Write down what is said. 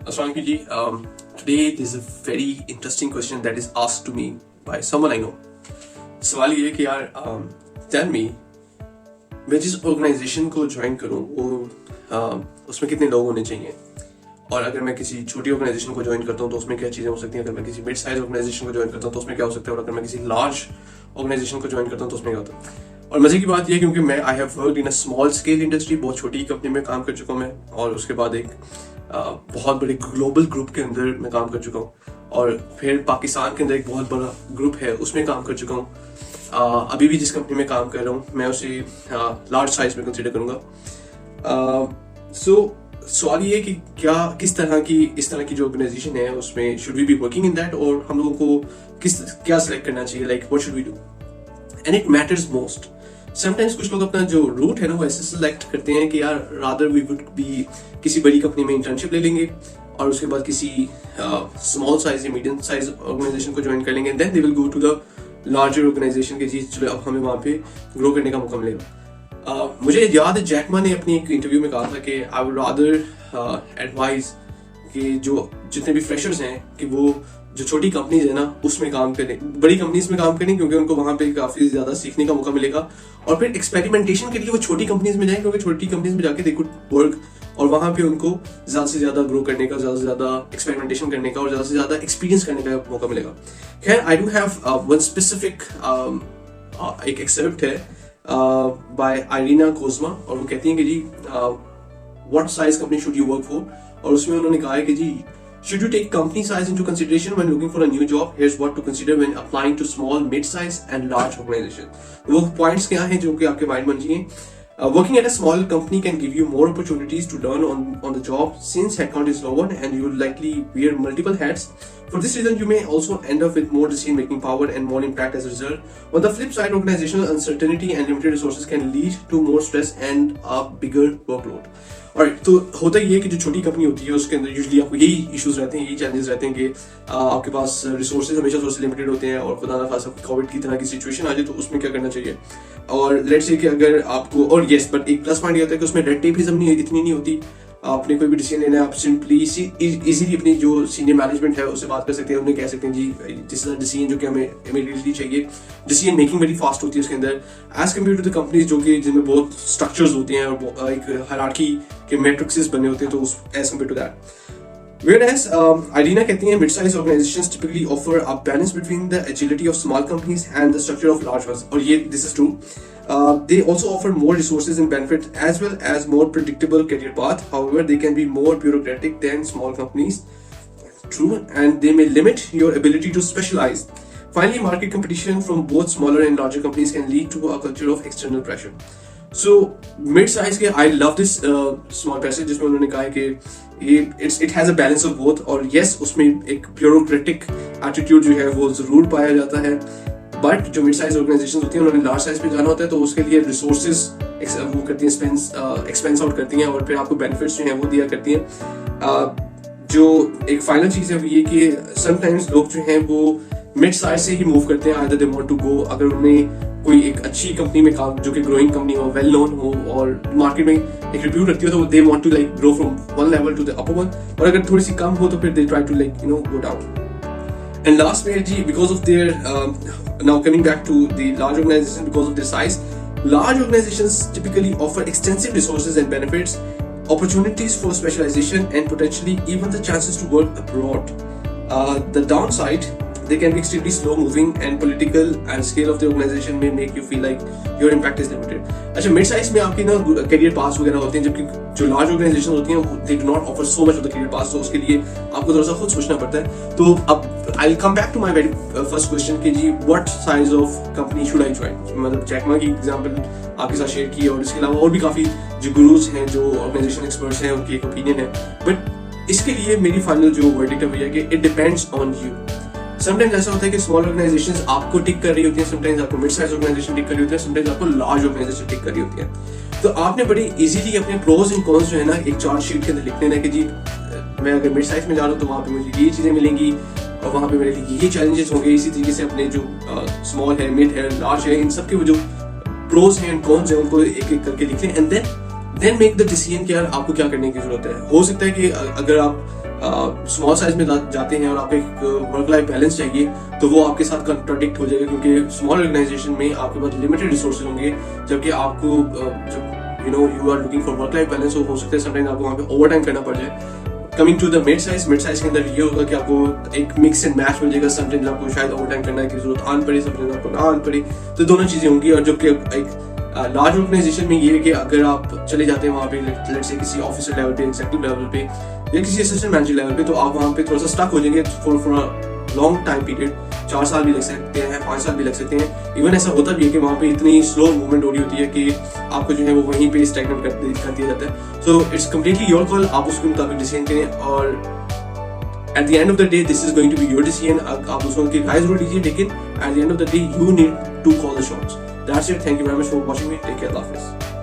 Assalamu alaikum ji. Today there's a very interesting question that is asked to me by someone I know. सवाल ये है कि यार tell me मैं जिस ऑर्गेनाइजेशन को ज्वाइन करूँ वो उसमें कितने लोग होने चाहिए, और अगर मैं किसी छोटी ऑर्गेनाइजेशन को ज्वाइन करता हूँ तो उसमें क्या चीज़ें हो सकती हैं, अगर मैं किसी मिड साइज ऑर्गेनाइजेशन को ज्वाइन करता हूँ तो उसमें क्या हो सकता है, और अगर मैं किसी लार्ज ऑर्गेनाइजेशन को ज्वाइन करता हूँ तो उसमें क्या होता है। और मजे की बात यह है क्योंकि मैं I have worked in a small scale industry, बहुत छोटी कंपनी में काम कर चुका हूँ मैं, और उसके बाद एक बहुत बड़े ग्लोबल ग्रुप के अंदर मैं काम कर चुका हूँ, और फिर पाकिस्तान के अंदर एक बहुत बड़ा ग्रुप है उसमें काम कर चुका हूँ। अभी भी जिस कंपनी में काम कर रहा हूँ मैं उसे लार्ज साइज में कंसिडर करूँगा। सवाल ये है कि किस तरह की इस तरह की जो ऑर्गेनाइजेशन है उसमें should we be working in that, और हम लोगों को क्या सिलेक्ट करना चाहिए, like what should we do, and it matters most. Sometimes कुछ लोग अपना जो रूट है ना वो ऐसे सिलेक्ट करते हैं कि यार रादर वी वुड बी किसी बड़ी कंपनी में इंटर्नशिप ले लेंगे और उसके बाद किसी स्मॉल साइज या मीडियम साइज ऑर्गेनाइजेशन को ज्वाइन कर लेंगे, then they will go to the larger organization की चीज जो अब हमें वहाँ पे ग्रो करने का मौका मिलेगा। मुझे याद है जैक मा ने अपनी एक इंटरव्यू में कहा था कि आई वुड रादर एडवाइज कि जो जितने भी फ्रेशर्स हैं कि वो जो छोटी कंपनीज है ना उसमें काम करें, बड़ी कंपनीज में काम करें, क्योंकि उनको वहाँ पे काफी ज्यादा सीखने का मौका मिलेगा, और फिर एक्सपेरिमेंटेशन के लिए वो छोटी कंपनीज में जाएं, क्योंकि छोटी कंपनीज में जाके दे कुड वर्क, और वहाँ पे उनको ज्यादा से ज्यादा ग्रो करने का, ज्यादा से ज्यादा एक्सपेरिमेंटेशन करने का और ज्यादा से ज्यादा एक्सपीरियंस करने का मौका मिलेगा। खैर I do have one specific एक एक्सेप्ट है बाय आइरीना कोजमा, और वो कहती हैं कि जी what size company should you work for, और उसमें उन्होंने कहा है कि जी should you take company size into consideration when looking for a new job? Here's what to consider when applying to small, mid-size and large organization. वो points क्या हैं जो कि आपके mind में चाहिए। Working at a small company can give you more opportunities to learn on the job since headcount is lower and you will likely wear multiple hats. For this reason, you may also end up with more decision-making power and more impact as a result. On the flip side, organizational uncertainty and limited resources can lead to more stress and a bigger workload. और तो होता ही है कि जो छोटी company होती है उसके अंदर यूजुअली आपको यही इश्यूज रहते हैं, यही चैलेंजेस रहते हैं कि आपके पास रिसोर्सेज हमेशा थोड़े से लिमिटेड होते हैं, और खुदा ना खासा कोविड की तरह की सिचुएशन आ जाए तो उसमें क्या करना चाहिए। और लेट्स से कि अगर आपको, और यस बट एक प्लस पॉइंट ये होता है कि उसमें रेड टेपिज्म इतनी नहीं होती, आपने कोई भी डिसीजन लेना है आप सिंपली इजीली अपनी जो सीनियर मैनेजमेंट है उससे बात कर सकते हैं, उन्हें कह सकते हैं जी दिस इज अ डिसीजन जो कि हमें इमीडिएटली चाहिए। डिसीजन मेकिंग वेरी फास्ट होती है उसके अंदर as compared to the companies जो कि जिनमें बहुत स्ट्रक्चर्स होते हैं और एक हायरार्की के मैट्रिक्सेस बने होते हैं, तो as compared to that. Whereas Irina कहती हैं mid-sized organizations typically offer a balance between the agility of small companies and the structure of large ones, और ये this is true. They also offer more resources and benefits as well as more predictable career path. However, they can be more bureaucratic than small companies. True, and they may limit your ability to specialize. Finally, market competition from both smaller and larger companies can lead to a culture of external pressure. So mid-size के I love this small passage जिसमें उन्होंने कहा है कि it has a balance of both, और yes उसमें एक bureaucratic attitude जो है वो जरूर पाया जाता है, बट जो मिड साइज ऑर्गेनाइजेशन होती हैं उन्होंने लार्ज साइज पे जाना होता है तो उसके लिए रिसोर्सेज वो करती हैं, एक्सपेंस आउट करती हैं, और फिर आपको बेनिफिट्स जो हैं वो दिया करती हैं। जो एक फाइनल चीज़ है वो ये कि समटाइम्स लोग जो हैं वो मिड साइज से ही मूव करते हैं, either they want to go, अगर उन्हें कोई एक अच्छी कंपनी में काम जो कि ग्रोइंग कंपनी हो, वेल नोन हो और मार्केट में एक रिप्यूट रखती हो, तो they want to like grow from one level to the upper one, और अगर थोड़ी सी कम हो तो फिर they try to like go down. And last strategy, because of their now coming back to the large organizations, because of their size, large organizations typically offer extensive resources and benefits, opportunities for specialization, and potentially even the chances to work abroad. The downside, they can be extremely slow moving and political, and scale of the organization may make you feel like your impact is limited. अच्छा mid size में आपकी ना career पास वगैरह होते हैं, जबकि जो large organization होती हैं they do not offer so much of the career path, तो उसके लिए आपको थोड़ा सा खुद सोचना पड़ता है। तो अब I come back to my very first question कि जी what size of company should I join. मतलब जैक मा की एग्जांपल आपके साथ शेयर की, और इसके अलावा और भी काफी जो गुरुज हैं, जो ऑर्गेनाइजेशन एक्सपर्ट्स हैं, उनकी एक ओपिनियन है, बट इसके लिए मेरी फाइनल जो वर्डिक्ट है वो है कि it depends on you. Sometimes ऐसा होता है कि स्मॉल ऑर्गेनाइजेशंस आपको टिक कर रही होती हैं, समटाइम्स आपको मिड साइज ऑर्गेनाइजेशन टिक कर रही होती है, समटाइम्स आपको लार्ज ऑर्गेनाइजेशन टिक कर रही होती है। तो आपने बड़ी इजीली अपने प्रोज एंड कॉन्स जो है ना एक चार्ट शीट के अंदर लिख लेना कि जी मैं अगर मिड साइज में जा रहा हूँ तो वहाँ पे मुझे ये चीज़ें मिलेंगी, और वहाँ पे मेरे लिए ये चैलेंजेस होंगे। इसी तरीके से अपने जो स्मॉल है, मिड है, लार्ज है, इन सब के जो प्रोज हैं एंड कॉन्स हैं उनको एक एक करके लिख लें, and then make the decision कि यार आपको क्या करने की जरूरत है। हो सकता है कि अगर आप स्मॉल साइज में जाते हैं और आपको एक वर्क लाइफ बैलेंस चाहिए, तो वो आपके साथ कंट्राडिक्ट हो जाएगा, क्योंकि स्मॉल ऑर्गेनाइजेशन में आपके पास लिमिटेड रिसोर्सेज होंगे, जबकि आपको जब you are looking for work life balance हो सकता है समटाइम आपको वहाँ पे ओवर टाइम करना पड़ जाए। Coming to the mid size के अंदर ये होगा कि आपको एक मिक्स एंड मैच मिल जाएगा। समटाइम्स आपको शायद ओवर टाइम करने की जरूरत आन पड़ी, समटाइम्स आपको ना आन पड़ी, तो दोनों चीजें होंगी। और जबकि एक लार्ज ऑर्गेनाइजेशन में ये है कि अगर आप चले जाते हैं वहाँ पे लेट्स से किसी ऑफिसर लेवल पे, एग्जीक्यूटिव लेवल पे या किसी असिस्टेंट मैनेजर लेवल पे, तो आप वहाँ पे थोड़ा सा स्टक हो जाएंगे for a long time period. 4 साल भी लग सकते हैं, 5 साल भी लग सकते हैं। इवन ऐसा होता भी है कि वहाँ पे इतनी स्लो मूवमेंट हो रही होती है कि आपको जो है वो वहीं पे स्टैग्नेट कर दिया जाता है। So it's completely your call, आप उसके मुताबिक डिसीजन करें और at the end of the day this is going to be your decision. आप दूसरों की राय जरूर लीजिए, लेकिन at the end of the day you need to call the shots. That's it, thank you very much for watching me, take care, अल्लाह हाफिज़।